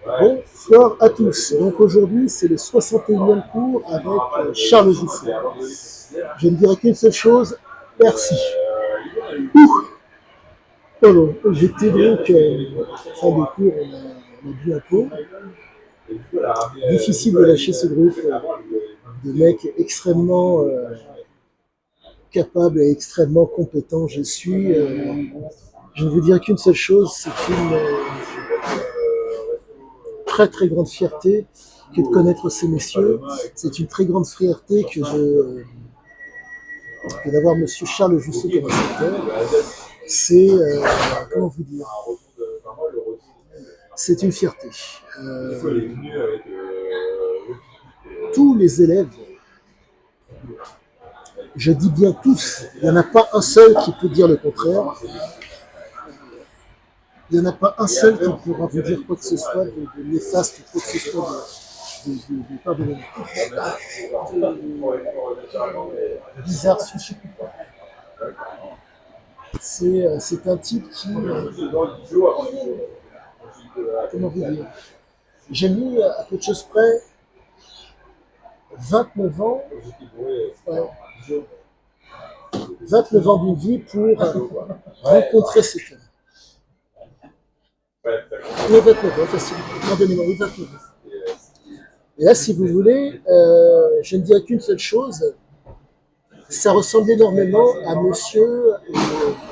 Bonsoir à tous. Donc aujourd'hui, c'est le 61e cours avec Charles Jousseau. Je ne dirais qu'une seule chose, merci. Alors, j'étais donc fin de cours, on a bu un peu. Difficile de lâcher ce groupe de mecs extrêmement capables et extrêmement compétents. Je ne veux dire qu'une seule chose, c'est une très très grande fierté que de connaître ces messieurs. C'est une très grande fierté que d'avoir Monsieur Charles Jousseau comme instructeur. C'est comment vous dire, c'est une fierté. Tous les élèves, je dis bien tous, il n'y en a pas un seul qui peut dire le contraire. Il n'y en a pas un seul qui pourra vous dire quoi que ce soit de néfaste ou quoi que ce soit pardonnez-moi, bizarre, je sais pas. C'est un type qui, comment vous dire, j'ai mis à peu de choses près 29 ans, ouais, 29 ans d'une vie pour rencontrer cet homme. Oui, 29 ans, facile. Pardonnez-moi, oui, 29 ans. Et là, si vous voulez, je ne dirais qu'une seule chose. Ça ressemble énormément à monsieur,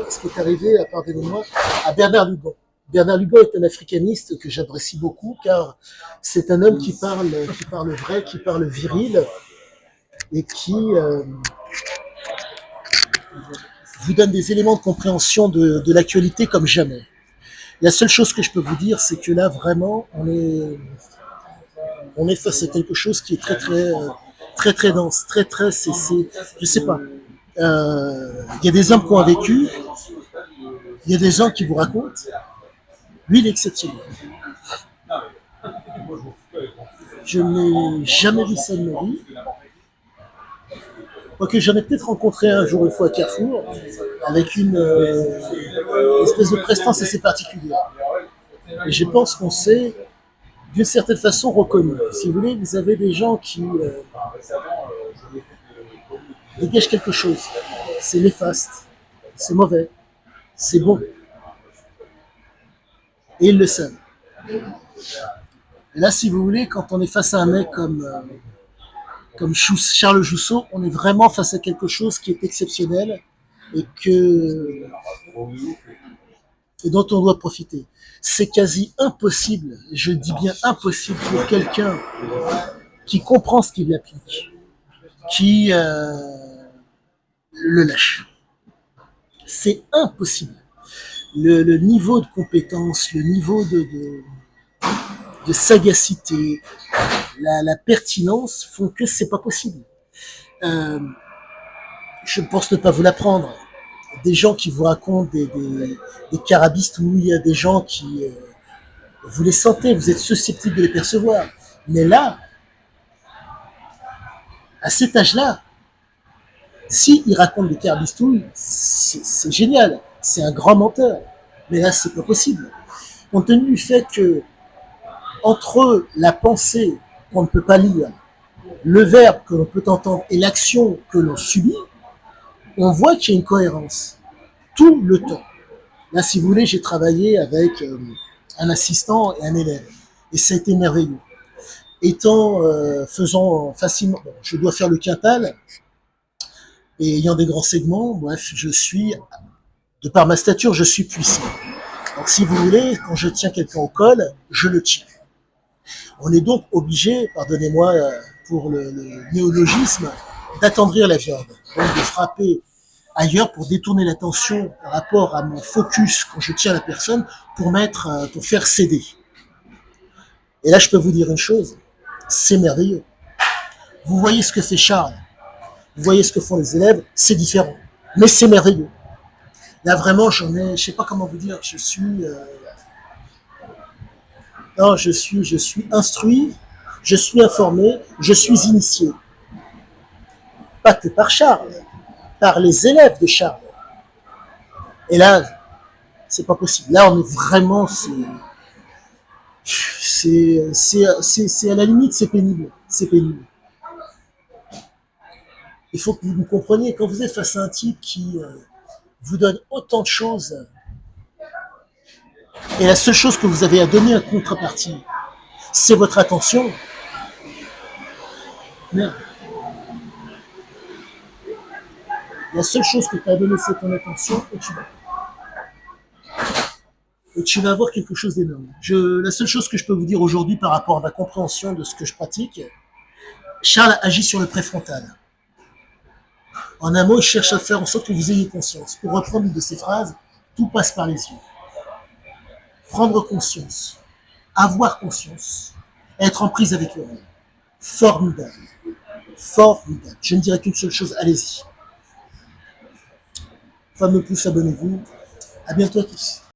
ce qui est arrivé, pardonnez-moi, à Bernard Lugon. Bernard Lugon est un africaniste que j'apprécie beaucoup car c'est un homme qui parle vrai, qui parle viril et qui vous donne des éléments de compréhension de l'actualité comme jamais. La seule chose que je peux vous dire, c'est que là, vraiment, on est face à quelque chose qui est très dense, je sais pas. Il y a des hommes qui ont vécu, il y a des gens qui vous racontent. Lui, il est exceptionnel. Je n'ai jamais vu ça de ma vie. Ok, j'en ai peut-être rencontré un jour une fois à Carrefour, avec une espèce de prestance assez particulière. Et je pense qu'on s'est, d'une certaine façon, reconnu. Si vous voulez, vous avez des gens qui dégagent quelque chose. C'est néfaste, c'est mauvais, c'est bon. Et ils le savent. Et là, si vous voulez, quand on est face à un mec comme Charles Jousseau, on est vraiment face à quelque chose qui est exceptionnel et dont on doit profiter. C'est quasi impossible, je dis bien impossible pour quelqu'un qui comprend ce qu'il applique, qui le lâche. C'est impossible. Le niveau de compétence, le niveau de sagacité, la pertinence font que c'est pas possible. Je pense ne pas vous l'apprendre. Des gens qui vous racontent des carabistes où il y a des gens qui vous les sentez, vous êtes susceptible de les percevoir. Mais là, à cet âge-là, si il raconte des carabistouilles, c'est génial, c'est un grand menteur. Mais là, c'est pas possible. Compte tenu du fait que entre la pensée qu'on ne peut pas lire, le verbe que l'on peut entendre et l'action que l'on subit, on voit qu'il y a une cohérence tout le temps. Là, si vous voulez, j'ai travaillé avec un assistant et un élève. Et ça a été merveilleux. Faisant facilement, bon, je dois faire le quintal, et ayant des grands segments, bref, de par ma stature, je suis puissant. Donc, si vous voulez, quand je tiens quelqu'un au col, je le tiens. On est donc obligé, pardonnez-moi pour le néologisme, d'attendrir la viande, donc de frapper ailleurs pour détourner l'attention par rapport à mon focus quand je tiens la personne pour faire céder. Et là, je peux vous dire une chose, c'est merveilleux. Vous voyez ce que fait Charles, vous voyez ce que font les élèves, c'est différent, mais c'est merveilleux. Là, vraiment, je sais pas comment vous dire, je suis instruit, je suis informé, je suis initié. Pas que par Charles, par les élèves de Charles. Et là, c'est pas possible. Là, on est vraiment, C'est à la limite, c'est pénible. C'est pénible. Il faut que vous me compreniez, quand vous êtes face à un type qui vous donne autant de choses, et la seule chose que vous avez à donner en contrepartie, c'est votre attention, merde. La seule chose que tu as à donner, c'est ton attention, et tu vas avoir quelque chose d'énorme. La seule chose que je peux vous dire aujourd'hui par rapport à ma compréhension de ce que je pratique, Charles agit sur le préfrontal. En un mot, il cherche à faire en sorte que vous ayez conscience. Pour reprendre une de ses phrases, tout passe par les yeux. Prendre conscience, avoir conscience, être en prise avec le monde. Formidable. Formidable. Je ne dirais qu'une seule chose, allez-y. Fameux pouce, abonnez-vous. À bientôt à tous.